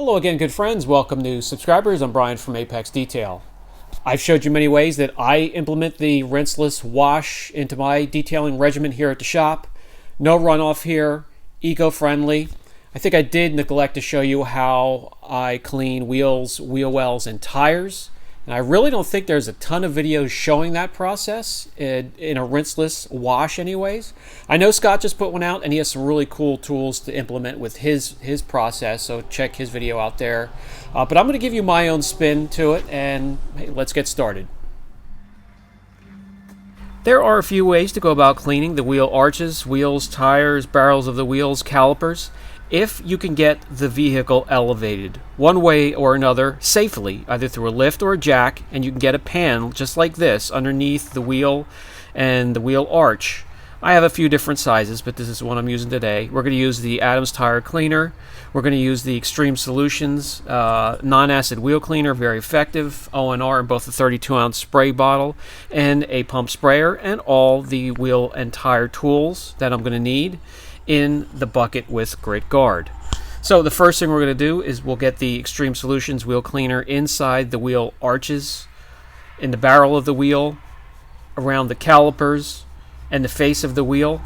Hello again, good friends. Welcome new subscribers. I'm Brian from Apex Detail. I've showed you many ways that I implement the rinseless wash into my detailing regimen here at the shop. No runoff here, eco-friendly. I think I did neglect to show you how I clean wheels, wheel wells, and tires. And I really don't think there's a ton of videos showing that process in a rinseless wash anyways. I know Scott just put one out and he has some really cool tools to implement with his process, so check his video out there. But I'm going to give you my own spin to it, and hey, let's get started. There are a few ways to go about cleaning the wheel arches, wheels, tires, barrels of the wheels, calipers, if you can get the vehicle elevated one way or another safely, either through a lift or a jack, and you can get a pan just like this underneath the wheel and the wheel arch. I have a few different sizes, but this is one I'm using today. We're going to use the Adams Tire Cleaner. We're going to use the Extreme Solutions non-acid wheel cleaner, very effective, ONR in both a 32-ounce spray bottle and a pump sprayer, and all the wheel and tire tools that I'm going to need in the bucket with grit guard. So the first thing we're going to do is we'll get the Extreme Solutions wheel cleaner inside the wheel arches, in the barrel of the wheel, around the calipers, and the face of the wheel.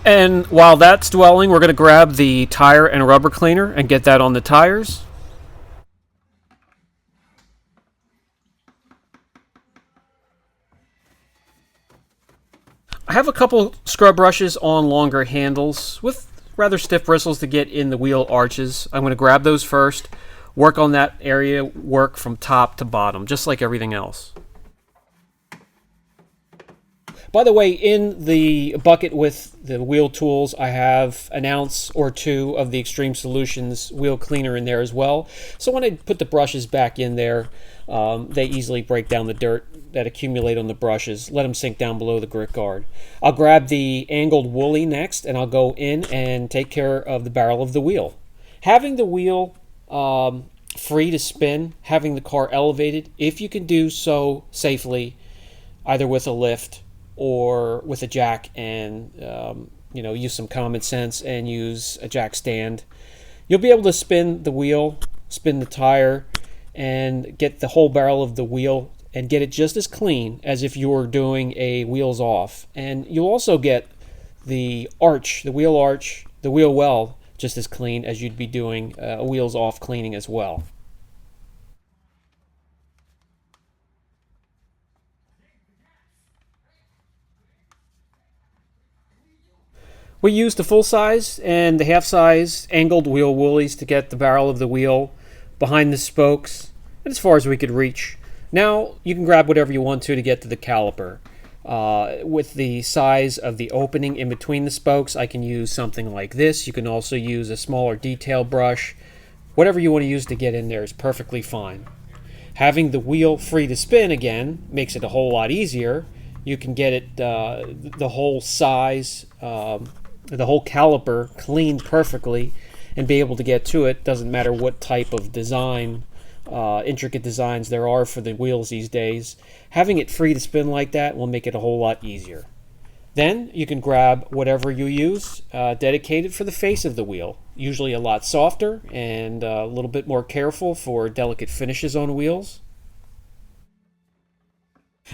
And while that's dwelling, we're going to grab the tire and rubber cleaner and get that on the tires. I have a couple scrub brushes on longer handles with rather stiff bristles to get in the wheel arches. I'm going to grab those first, work on that area, work from top to bottom, just like everything else. By the way, in the bucket with the wheel tools, I have an ounce or two of the Extreme Solutions wheel cleaner in there as well. So when I put the brushes back in there, they easily break down the dirt that accumulate on the brushes. Let them sink down below the grit guard. I'll grab the angled woolly next, and I'll go in and take care of the barrel of the wheel. Having the wheel free to spin, having the car elevated, if you can do so safely, either with a lift or with a jack, and use some common sense and use a jack stand, you'll be able to spin the wheel, spin the tire, and get the whole barrel of the wheel and get it just as clean as if you were doing a wheels off. And you'll also get the arch, the wheel well, just as clean as you'd be doing a wheels off cleaning as well. We used the full size and the half size angled wheel woolies to get the barrel of the wheel behind the spokes and as far as we could reach. Now you can grab whatever you want to get to the caliper. With the size of the opening in between the spokes, I can use something like this. You can also use a smaller detail brush. Whatever you want to use to get in there is perfectly fine. Having the wheel free to spin again makes it a whole lot easier. You can get it the whole size, the whole caliper cleaned perfectly and be able to get to it. Doesn't matter what type of design, intricate designs there are for the wheels these days. Having it free to spin like that will make it a whole lot easier. Then you can grab whatever you use dedicated for the face of the wheel. Usually a lot softer and a little bit more careful for delicate finishes on wheels.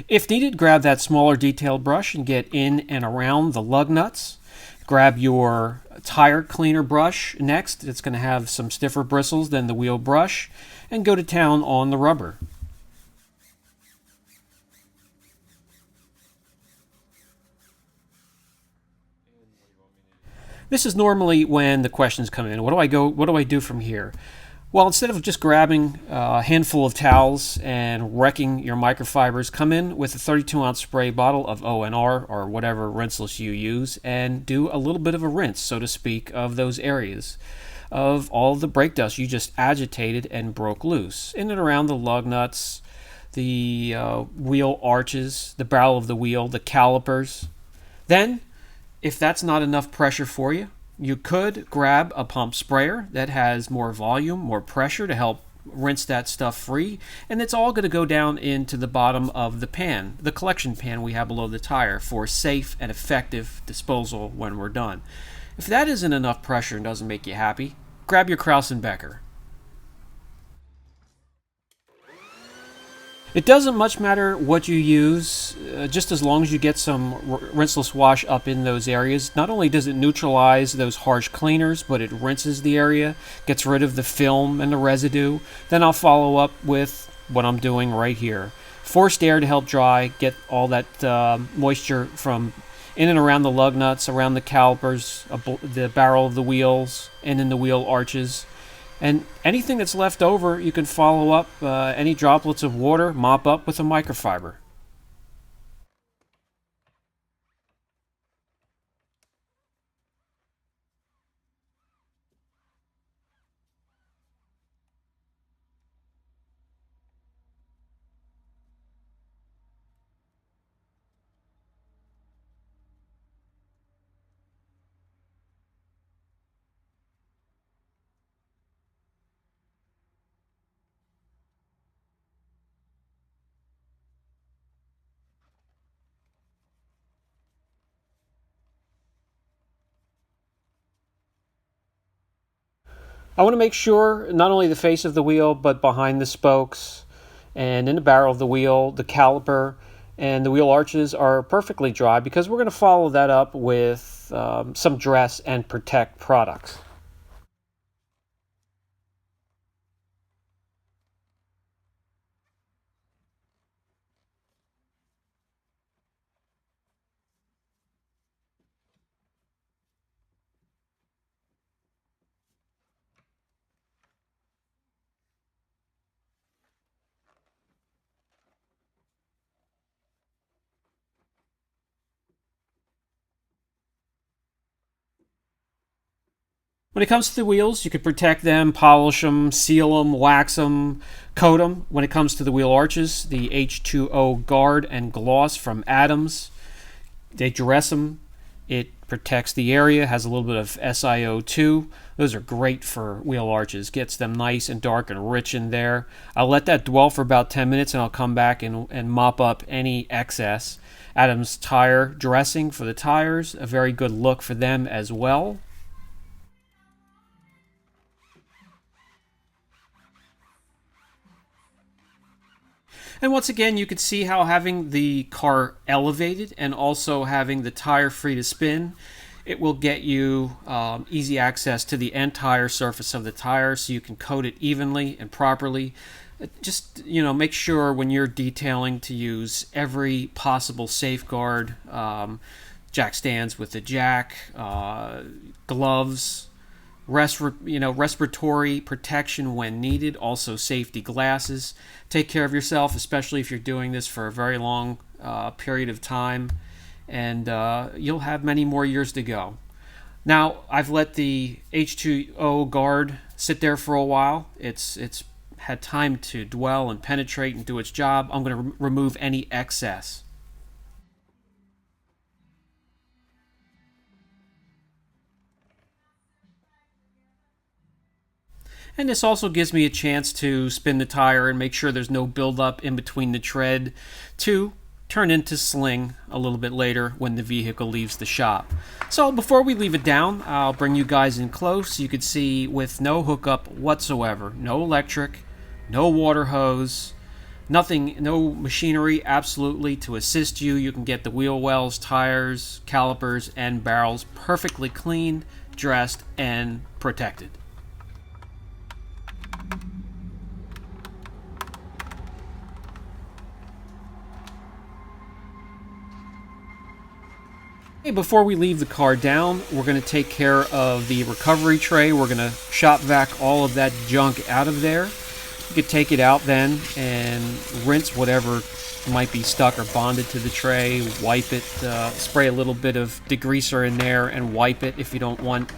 If needed, grab that smaller detailed brush and get in and around the lug nuts. Grab your tire cleaner brush next. It's going to have some stiffer bristles than the wheel brush, and go to town on the rubber. This is normally when the questions come in. What do I do from here? Well, instead of just grabbing a handful of towels and wrecking your microfibers, come in with a 32-ounce spray bottle of ONR or whatever rinseless you use and do a little bit of a rinse, so to speak, of those areas of all the brake dust you just agitated and broke loose. In and around the lug nuts, the wheel arches, the barrel of the wheel, the calipers. Then, if that's not enough pressure for you, You could grab a pump sprayer that has more volume, more pressure to help rinse that stuff free, and it's all going to go down into the bottom of the pan, the collection pan we have below the tire, for safe and effective disposal when we're done. If that isn't enough pressure and doesn't make you happy, grab your Kraus and Becker. It doesn't much matter what you use, just as long as you get some rinseless wash up in those areas. Not only does it neutralize those harsh cleaners, but it rinses the area, gets rid of the film and the residue. Then I'll follow up with what I'm doing right here. Forced air to help dry, get all that moisture from in and around the lug nuts, around the calipers, the barrel of the wheels, and in the wheel arches. And anything that's left over, you can follow up any droplets of water, mop up with a microfiber. I want to make sure not only the face of the wheel, but behind the spokes and in the barrel of the wheel, the caliper, and the wheel arches are perfectly dry, because we're going to follow that up with some dress and protect products. When it comes to the wheels, you can protect them, polish them, seal them, wax them, coat them. When it comes to the wheel arches, the H2O Guard and Gloss from Adams, they dress them. It protects the area, has a little bit of SiO2. Those are great for wheel arches. Gets them nice and dark and rich in there. I'll let that dwell for about 10 minutes, and I'll come back and mop up any excess. Adams tire dressing for the tires, a very good look for them as well. And once again, you can see how having the car elevated and also having the tire free to spin, it will get you easy access to the entire surface of the tire, so you can coat it evenly and properly. Just, make sure when you're detailing to use every possible safeguard, jack stands with the jack, gloves, respiratory protection when needed, also safety glasses. Take care of yourself, especially if you're doing this for a very long period of time, and you'll have many more years to go. Now, I've let the H2O Guard sit there for a while. It's had time to dwell and penetrate and do its job. I'm going to remove any excess. And this also gives me a chance to spin the tire and make sure there's no buildup in between the tread to turn into sling a little bit later when the vehicle leaves the shop. So before we leave it down, I'll bring you guys in close so you can see, with no hookup whatsoever, no electric, no water hose, nothing, no machinery absolutely to assist you. You can get the wheel wells, tires, calipers, and barrels perfectly cleaned, dressed, and protected. Before we leave the car down, we're going to take care of the recovery tray. We're going to shop vac all of that junk out of there. You could take it out then and rinse whatever might be stuck or bonded to the tray, wipe it, spray a little bit of degreaser in there and wipe it if you don't want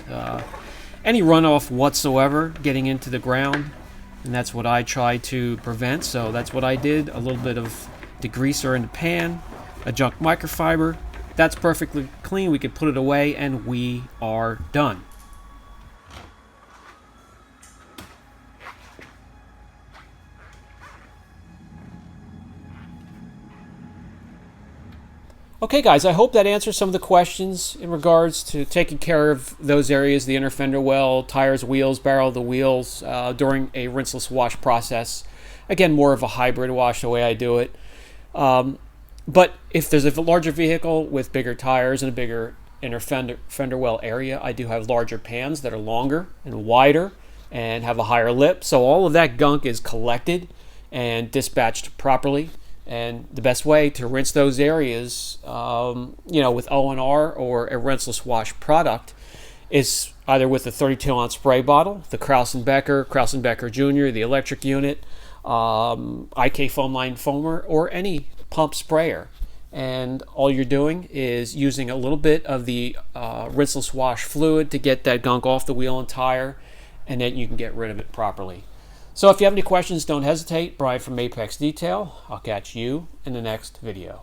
any runoff whatsoever getting into the ground. And that's what I try to prevent, so that's what I did. A little bit of degreaser in the pan, a junk microfiber. That's perfectly clean. We can put it away and we are done. Okay, guys, I hope that answers some of the questions in regards to taking care of those areas, the inner fender well, tires, wheels, barrel of the wheels, during a rinseless wash process. Again, more of a hybrid wash the way I do it. But if there's a larger vehicle with bigger tires and a bigger inner fender well area, I do have larger pans that are longer and wider and have a higher lip. So all of that gunk is collected and dispatched properly. And the best way to rinse those areas, with O&R or a rinseless wash product is either with a 32-ounce spray bottle, the Kraus & Becker Jr., the electric unit, IK foam line foamer, or any pump sprayer. And all you're doing is using a little bit of the rinseless wash fluid to get that gunk off the wheel and tire, and then you can get rid of it properly. So if you have any questions, don't hesitate. Brian from Apex Detail. I'll catch you in the next video.